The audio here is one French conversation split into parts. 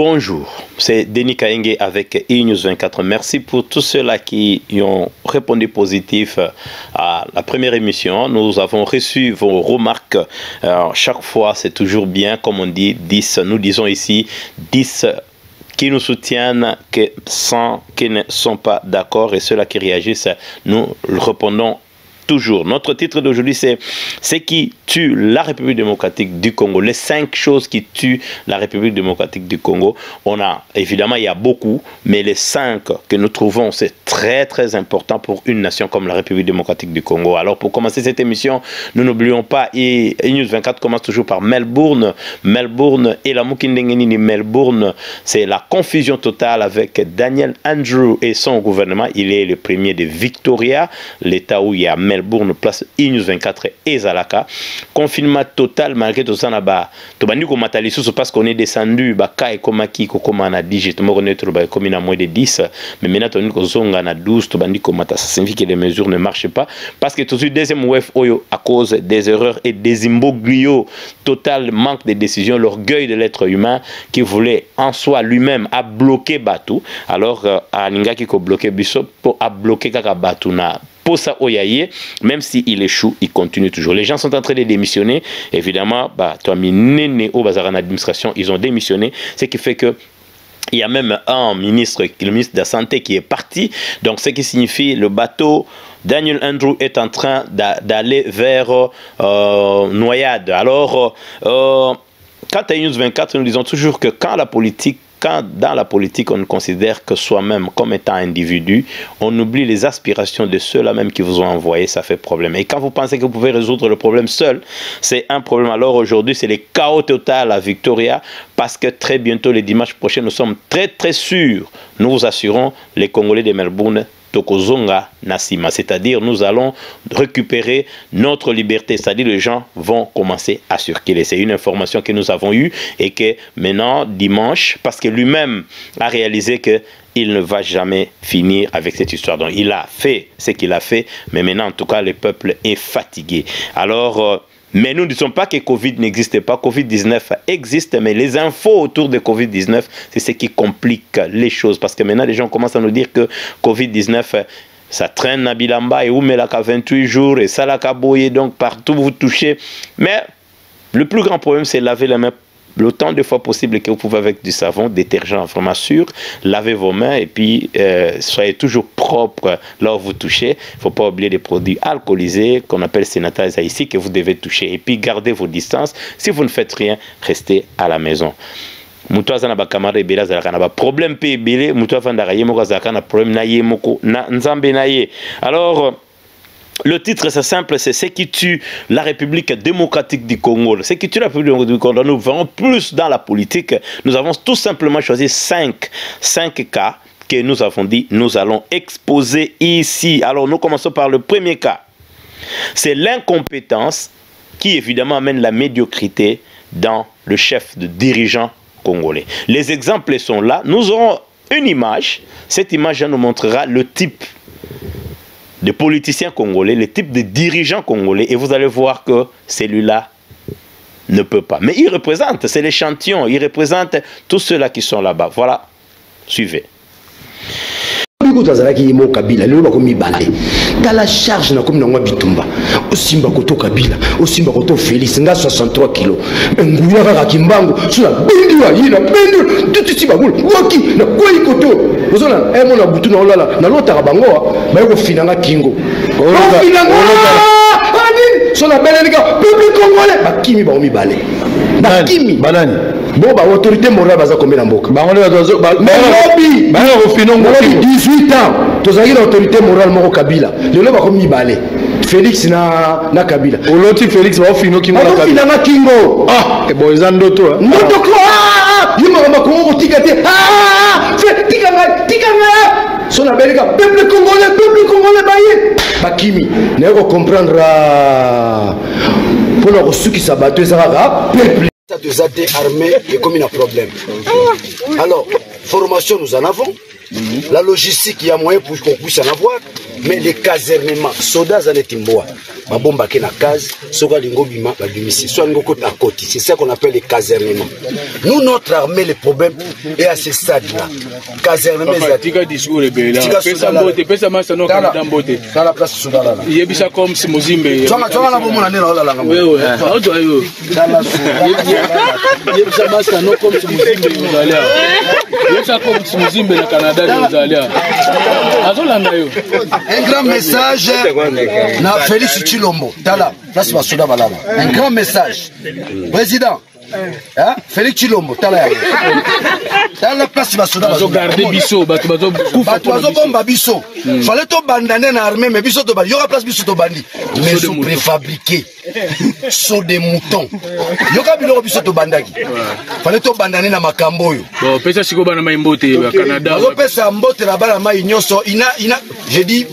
Bonjour, c'est Denis Kaenge avec eNews 24. Merci pour tous ceux-là qui ont répondu positif à la première émission. Nous avons reçu vos remarques. Chaque fois, c'est toujours bien, comme on dit, 10. Nous disons ici 10 qui nous soutiennent, que 100 qui ne sont pas d'accord, et ceux-là qui réagissent, nous répondons toujours. Notre titre d'aujourd'hui, c'est ce qui tue la République démocratique du Congo. Les 5 choses qui tuent la République démocratique du Congo. On a, évidemment, il y a beaucoup, mais les 5 que nous trouvons, c'est très important pour une nation comme la République démocratique du Congo. Alors, pour commencer cette émission, nous n'oublions pas, et eNews 24 commence toujours par Melbourne. Melbourne et la Mukindengeni Melbourne, c'est la confusion totale avec Daniel Andrew et son gouvernement. Il est le premier de Victoria, l'état où il y a Melbourne, place eNews 24 et Zalaka. Confinement total malgré tout ça là-bas. Parce qu'on est descendu, Baka et Komaki, Kokoma na 10, justement, on est comme à moins de 10, mais maintenant on est à 12, ça signifie que les mesures ne marchent pas. Parce que tout de suite, deuxième wave, à cause des erreurs et des imbroglios, total manque de décision, l'orgueil de l'être humain qui voulait en soi lui-même à bloquer Batou. Alors, à Ningaki ko bloqué Bissop pour à bloquer Kaka Batou na. Pour ça, même s'il échoue, il continue toujours. Les gens sont en train de démissionner. Évidemment, toi, au bazar en administration, ils ont démissionné. Ce qui fait que il y a même un ministre, le ministre de la Santé, qui est parti. Donc, ce qui signifie le bateau Daniel Andrew est en train d'aller vers noyade. Alors, quand à eNews 24, nous disons toujours que quand dans la politique, on considère que soi-même comme étant individu, on oublie les aspirations de ceux-là même qui vous ont envoyé, ça fait problème. Et quand vous pensez que vous pouvez résoudre le problème seul, c'est un problème. Alors aujourd'hui, c'est le chaos total à Victoria, parce que très bientôt, les dimanches prochains, nous sommes très sûrs, nous vous assurons, les Congolais de Melbourne, Tokozonga Nassima, c'est-à-dire nous allons récupérer notre liberté, c'est-à-dire les gens vont commencer à circuler. C'est une information que nous avons eue et que maintenant, dimanche, parce que lui-même a réalisé que il ne va jamais finir avec cette histoire. Donc il a fait ce qu'il a fait, mais maintenant en tout cas le peuple est fatigué. Alors mais nous ne disons pas que Covid n'existe pas. Covid-19 existe, mais les infos autour de Covid-19, c'est ce qui complique les choses. Parce que maintenant, les gens commencent à nous dire que Covid-19, ça traîne à Bilamba et Oumelaka 28 jours et Salaka Boye, donc partout vous touchez. Mais le plus grand problème, c'est laver les mains le temps de fois possible que vous pouvez avec du savon, détergent vraiment sûr, lavez vos mains et puis soyez toujours propre là où vous touchez. Il ne faut pas oublier les produits alcoolisés qu'on appelle sénatase ici que vous devez toucher. Et puis gardez vos distances. Si vous ne faites rien, restez à la maison. Alors, le titre, c'est simple, c'est ce qui tue la République démocratique du Congo. Ce qui tue la République démocratique du Congo, nous verrons plus dans la politique. Nous avons tout simplement choisi 5 cas que nous avons dit, nous allons exposer ici. Alors, nous commençons par le premier cas. C'est l'incompétence qui, évidemment, amène la médiocrité dans le chef de dirigeant congolais. Les exemples sont là. Nous aurons une image. Cette image nous montrera le type de politiciens congolais, le type de dirigeants congolais, et vous allez voir que celui-là ne peut pas. Mais il représente, c'est l'échantillon, il représente tous ceux-là qui sont là-bas. Voilà, suivez. Dans la charge na comme na bitumba osimba koto Kabila osimba koto Félix nga 63 kilos nguya kaka kimbangu sula bendi wa yina bendi tuti bagul waki na koi koto ozona mona butu na olala na lota bango ba ko finanga kingo finanga ani sona belenga public congolais bakimi ba omibale bakimi banani bon ba autorité morale baza combien na mboka ba on ba lobby ba ko finongo 18 ans tozaki na autorité morale moko Kabila lelo ba ko mibale Félix na Kabila oloti Félix ba ofino kingo na Kabila na kingo e boza ndoto ndoto ko yima ba ko tikate fait tikanga sona belika peuple congolais baye bakimi na ko comprendre pour le reçu qui s'abattait ça va peuple des armées et comme il y a un problème. Alors, formation nous en avons, la logistique il y a moyen pour qu'on puisse en avoir, mais les casernements, soldats en est imbois. babomba ke na case soka lingo bima babimisi soit lingo kota koti, c'est ça qu'on appelle les casernements. Nous notre armée le problème est à ce stade là. Casernement tika discours rebela pesa mbote pesa masa no Canada mbote dans la place sudala là yebisa comme si mozimbe twanga na bomona nena la ngamba wewe auto ayo yebisa masa no comme si mozimbe uzalia yebisa comme si mozimbe na Canada uzalia azolanda yo. Un grand message na Félix Tshilombo tala place basoda balaba, un grand message président. Hein? Félix Tshilombo, tala la place basoda bazo garder biso bato bazo bomba biso fallait to bandane na armée mais biso to bandi yoka place biso to bandi maison préfabriquée saut de mouton yoka biloko biso to bandaki fallait to bandane na makambo yo bon pesa siko bana mai mbote ba Canada bazo pesa mbote na bana mai nyonso ina j'ai dit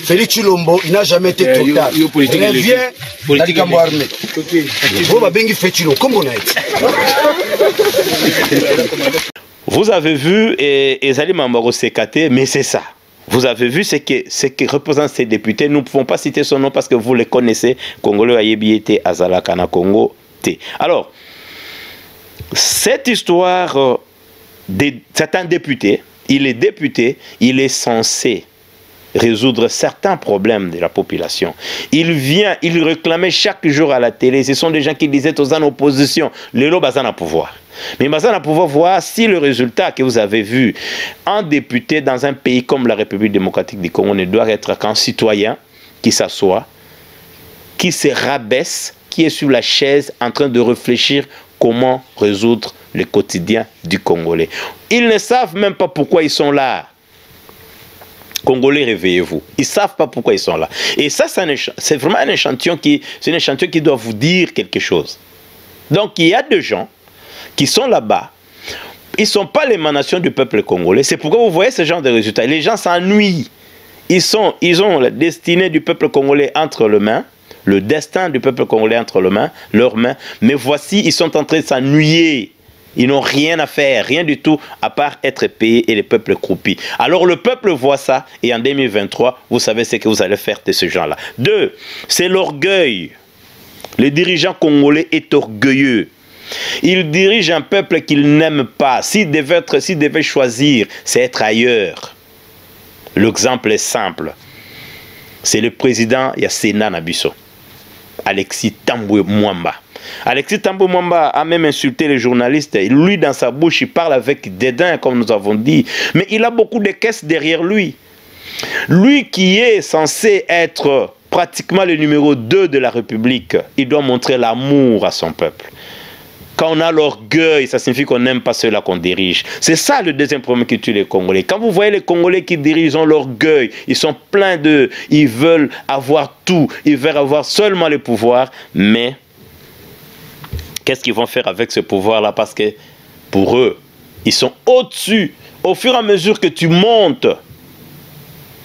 Félix Tshilombo il n'a jamais été total revient dans le campo armé vous va bengi Fetilo comme on a été. Vous avez vu, et Ezali Mambaro Sekate, mais c'est ça. Vous avez vu ce que représentent ces députés. Nous ne pouvons pas citer son nom parce que vous les connaissez. Congolais Ayebiete Azalakana Congo T. Alors, cette histoire c'est un député. Il est député, il est censé résoudre certains problèmes de la population. Il réclamait chaque jour à la télé. Ce sont des gens qui disaient aux en opposition, les lots bazan à pouvoir. Mais bazan à pouvoir voir si le résultat que vous avez vu, un député dans un pays comme la République démocratique du Congo ne doit être qu'un citoyen qui s'assoit, qui se rabaisse, qui est sur la chaise en train de réfléchir comment résoudre le quotidien du Congolais. Ils ne savent même pas pourquoi ils sont là. Congolais, réveillez-vous. Ils ne savent pas pourquoi ils sont là. Et ça, c'est vraiment un échantillon qui doit vous dire quelque chose. Donc, il y a des gens qui sont là-bas. Ils ne sont pas l'émanation du peuple congolais. C'est pourquoi vous voyez ce genre de résultats. Les gens s'ennuient. Ils ont la destinée du peuple congolais entre les mains. Le destin du peuple congolais entre leurs mains. Mais voici, ils sont en train de s'ennuyer. Ils n'ont rien à faire, rien du tout, à part être payés et le peuple croupi. Alors le peuple voit ça, et en 2023, vous savez ce que vous allez faire de ce genre-là. 2, c'est l'orgueil. Le dirigeant congolais est orgueilleux. Il dirige un peuple qu'il n'aime pas. S'il devait choisir, c'est être ailleurs. L'exemple est simple. C'est le président Yassena Nabiso, Alexis Tambwe Mwamba. Alexis Tambwe Mwamba a même insulté les journalistes. Lui, dans sa bouche, il parle avec dédain, comme nous avons dit. Mais il a beaucoup de caisses derrière lui. Lui qui est censé être pratiquement le numéro 2 de la République, il doit montrer l'amour à son peuple. Quand on a l'orgueil, ça signifie qu'on n'aime pas ceux-là qu'on dirige. C'est ça le deuxième problème qui tue les Congolais. Quand vous voyez les Congolais qui dirigent, ils ont l'orgueil, ils sont pleins d'eux, ils veulent avoir tout, ils veulent avoir seulement le pouvoir, mais qu'est-ce qu'ils vont faire avec ce pouvoir-là? Parce que pour eux, ils sont au-dessus. Au fur et à mesure que tu montes,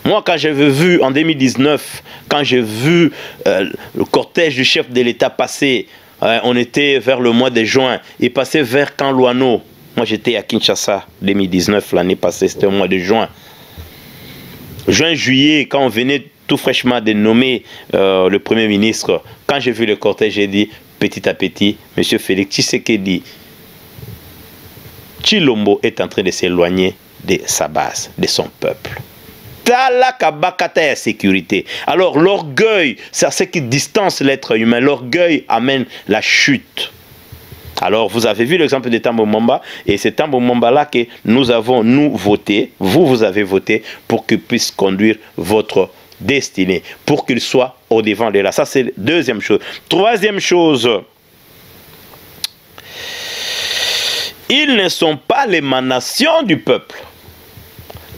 moi quand j'avais vu en 2019, quand j'ai vu le cortège du chef de l'État passer, on était vers le mois de juin, il passait vers Kanlouano. Moi j'étais à Kinshasa, 2019, l'année passée, c'était au mois de juin. Juin, juillet, quand on venait tout fraîchement de nommer le Premier ministre, quand j'ai vu le cortège, j'ai dit, petit à petit, M. Félix Tshisekedi Tshilombo est en train de s'éloigner de sa base, de son peuple. Talakabakata et sécurité. Alors l'orgueil, c'est ce qui distance l'être humain. L'orgueil amène la chute. Alors vous avez vu l'exemple de Tambwe Mwamba, et c'est Tambwe Mwamba là que nous avons voté, vous avez voté pour qu'il puisse conduire votre destinée, pour qu'il soit au devant de là. Ça c'est la deuxième chose. Troisième chose, ils ne sont pas l'émanation du peuple.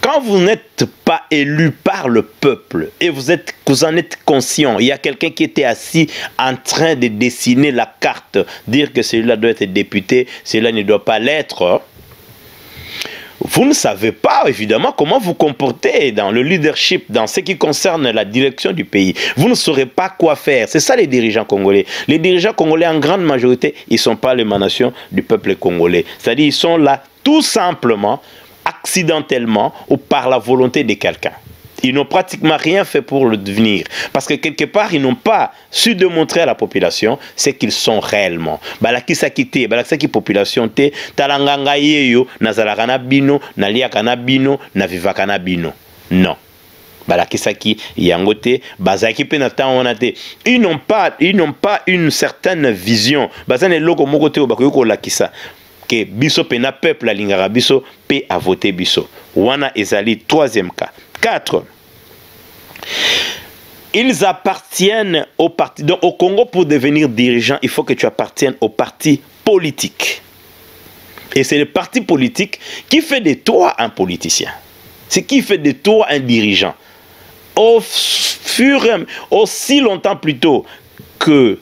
Quand vous n'êtes pas élu par le peuple et vous en êtes conscient, il y a quelqu'un qui était assis en train de dessiner la carte, dire que celui-là doit être député, celui-là ne doit pas l'être. Vous ne savez pas, évidemment, comment vous comporter dans le leadership, dans ce qui concerne la direction du pays. Vous ne saurez pas quoi faire. C'est ça les dirigeants congolais. Les dirigeants congolais, en grande majorité, ils ne sont pas l'émanation du peuple congolais. C'est-à-dire ils sont là tout simplement, accidentellement ou par la volonté de quelqu'un. Ils n'ont pratiquement rien fait pour le devenir. Parce que quelque part, ils n'ont pas su démontrer à la population ce qu'ils sont réellement. Balakisa kite, balakisa population te, talanganga yeyo, nazalakana bino, naliakana bino, navivakana bino. Non. Balakisa ki yangote, bazaki pe na temps onate. Ils n'ont pas une certaine vision. Bazane loko mokote obakoyoko lakisa. Que biso pena peuple alingara biso pe a voté biso. Wana ezali troisième cas. 4. Ils appartiennent au parti. Donc au Congo, pour devenir dirigeant, il faut que tu appartiennes au parti politique. Et c'est le parti politique qui fait de toi un politicien. C'est qui fait de toi un dirigeant. Aussi longtemps plutôt que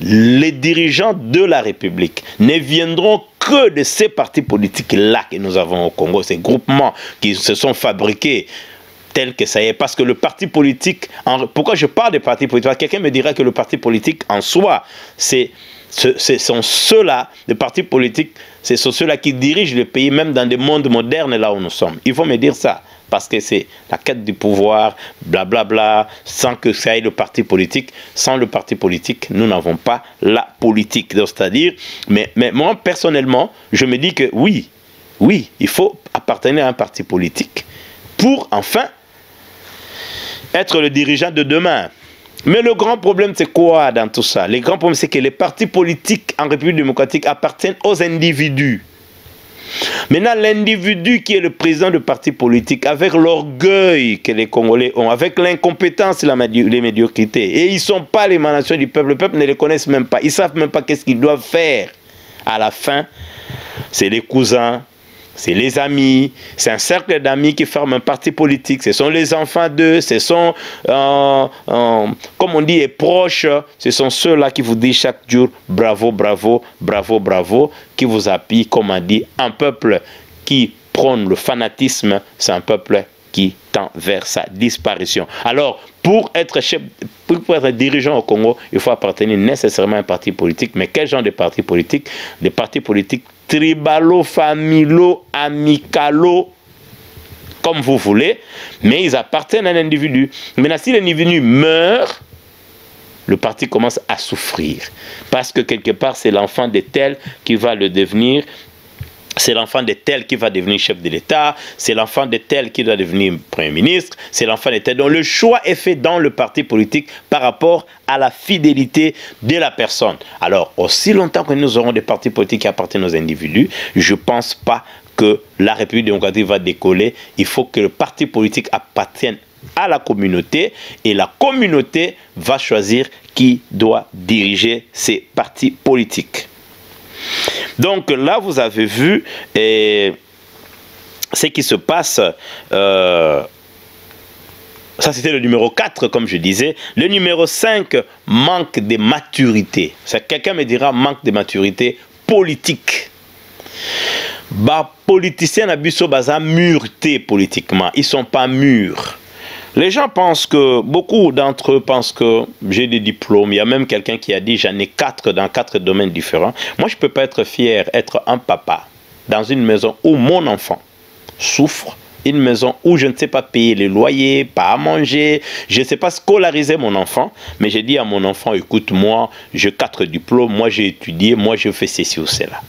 les dirigeants de la République ne viendront que de ces partis politiques-là que nous avons au Congo, ces groupements qui se sont fabriqués tel que ça y est. Parce que le parti politique, pourquoi je parle des partis politiques? Quelqu'un me dira que le parti politique en soi, ce sont ceux-là, les partis politiques, ce sont ceux-là qui dirigent le pays, même dans des mondes modernes là où nous sommes. Il faut me dire ça. Parce que c'est la quête du pouvoir, blablabla, sans que ça ait le parti politique. Sans le parti politique, nous n'avons pas la politique. C'est-à-dire, mais moi, personnellement, je me dis que oui, il faut appartenir à un parti politique pour, enfin, être le dirigeant de demain. Mais le grand problème, c'est quoi dans tout ça? Le grand problème, c'est que les partis politiques en République démocratique appartiennent aux individus. Maintenant, l'individu qui est le président du parti politique, avec l'orgueil que les Congolais ont, avec l'incompétence et les médiocrités, et ils ne sont pas l'émanation du peuple, le peuple ne les connaissent même pas, ils ne savent même pas qu'est-ce qu'ils doivent faire. À la fin, c'est les cousins, c'est les amis, c'est un cercle d'amis qui forment un parti politique, ce sont les enfants d'eux, ce sont, comme on dit, les proches, ce sont ceux-là qui vous disent chaque jour bravo, bravo, bravo, bravo, qui vous appuient, comme on dit, un peuple qui prône le fanatisme, c'est un peuple qui tend vers sa disparition. Alors, pour être dirigeant au Congo, il faut appartenir nécessairement à un parti politique. Mais quel genre de parti politique? Des partis politiques tribalo, familo, amicalo, comme vous voulez, mais ils appartiennent à un individu. Maintenant, si l'individu meurt, le parti commence à souffrir. Parce que quelque part, c'est l'enfant de tel qui va le devenir. C'est l'enfant de tel qui va devenir chef de l'État, c'est l'enfant de tel qui doit devenir Premier ministre, c'est l'enfant de tel. Donc le choix est fait dans le parti politique par rapport à la fidélité de la personne. Alors, aussi longtemps que nous aurons des partis politiques qui appartiennent aux individus, je ne pense pas que la République démocratique va décoller. Il faut que le parti politique appartienne à la communauté et la communauté va choisir qui doit diriger ces partis politiques. Donc là, vous avez vu ce qui se passe. Ça, c'était le numéro 4, comme je disais. Le numéro 5, manque de maturité. Quelqu'un me dira manque de maturité politique. Bah, politiciens n'abusent pas mûreté politiquement. Ils ne sont pas mûrs. Les gens pensent que, beaucoup d'entre eux pensent que j'ai des diplômes. Il y a même quelqu'un qui a dit j'en ai 4 dans 4 domaines différents. Moi, je ne peux pas être fier, être un papa dans une maison où mon enfant souffre, une maison où je ne sais pas payer les loyers, pas à manger, je ne sais pas scolariser mon enfant. Mais j'ai dit à mon enfant, écoute, moi, j'ai 4 diplômes, moi j'ai étudié, moi je fais ceci ou cela.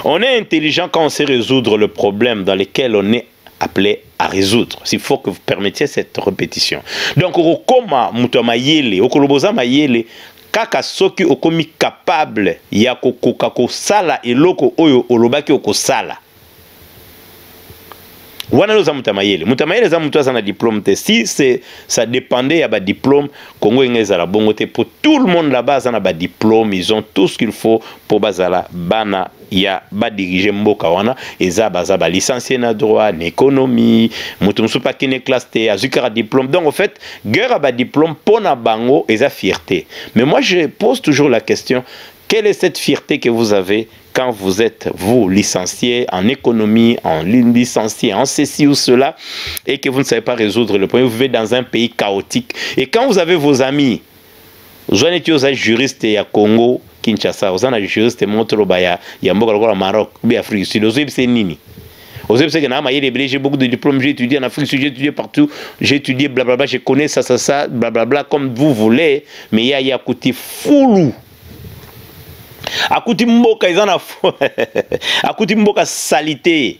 On est intelligent quand on sait résoudre le problème dans lequel on est appelé à résoudre. Il faut que vous permettiez cette répétition. Donc, okoma mutamayele, okoloboza mayele, kaka soki okomi capable ya kokoka kosala eloko oyo olobaki okosala. Wana lo za mutamayele. Mutamayele za mutu azana diplôme te. Si ça dépendait ya ba diplôme, Congo ngezala bongo te. Pour tout le monde là-bas azana ba diplôme, ils ont tout ce qu'il faut pour bazala bana ya ba diriger mboka wana. Eza baza ba licencié na droit, na économie, mutu musupa kine classe te, azukara diplôme. Donc en fait, guerre ba diplôme pona bango eza fierté. Mais moi je pose toujours la question, quelle est cette fierté que vous avez quand vous êtes, vous, licencié en économie, licencié en ceci ou cela, et que vous ne savez pas résoudre le problème, vous vivez dans un pays chaotique. Et quand vous avez vos amis, vous êtes juriste à Congo, Kinshasa, vous êtes juriste à Montreal, il y a Maroc, ou Afrique du Sud, vous êtes nini. Vous savez que j'ai beaucoup de diplômes, j'ai étudié en Afrique, j'ai étudié partout, j'ai étudié blablabla, je connais ça, blablabla, comme vous voulez, mais il y a côté foulou. Akuti mboka izana akuti mboka salité.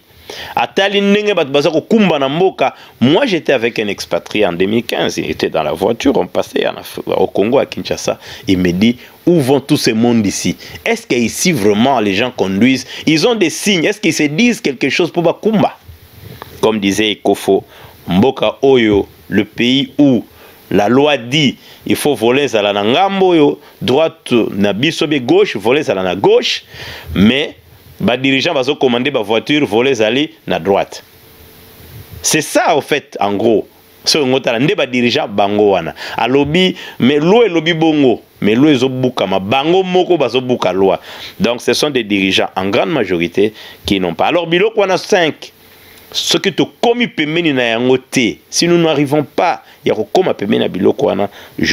Atali ndenge bat bazako kumba na mboka. Moi j'étais avec un expatrié en 2015, il était dans la voiture, on passait au Congo à Kinshasa, il me dit où vont tous ces mondes ici? Est-ce qu'ici vraiment les gens conduisent? Ils ont des signes, est-ce qu'ils se disent quelque chose pour Bakumba? Comme disait Ekofo, mboka oyo, le pays où la loi dit il faut voler à la ngambo, droite na bisobe gauche, voler à la gauche, mais les dirigeants vont commander la voiture, voler aller na droite. C'est ça, en fait, en gros. Ce que les dirigeants bangoana. A lobby, mais l'eau est lobby bongo. Mais l'eau est buka, ma bango moko bazo buka loi. Donc ce sont des dirigeants en grande majorité qui n'ont pas. Alors, biloko on a 5. Ce qui te commis pemeni na yangote. Si nous n'arrivons pas, je ne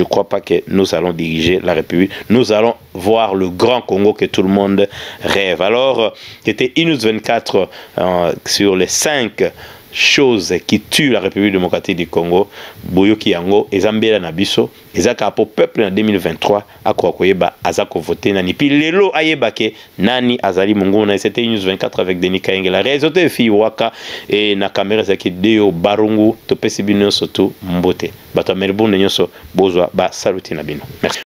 crois pas que nous allons diriger la République. Nous allons voir le grand Congo que tout le monde rêve. Alors, c'était Inus 24 sur les 5 choses qui tuent la République démocratique du Congo. Boyoki yango, ezambela na biso, ezaka pour peuple en 2023 akwa koyeba azako voter nani. Puis lelo ayebake nani azali munguna. C'était Inus 24 avec Denis Kaenge. La réalité fi waka et na caméra zaki deo barungu topesi bino soto mbote. Bato Melbourne nyonso bozwa ba saluti na bino. Merci.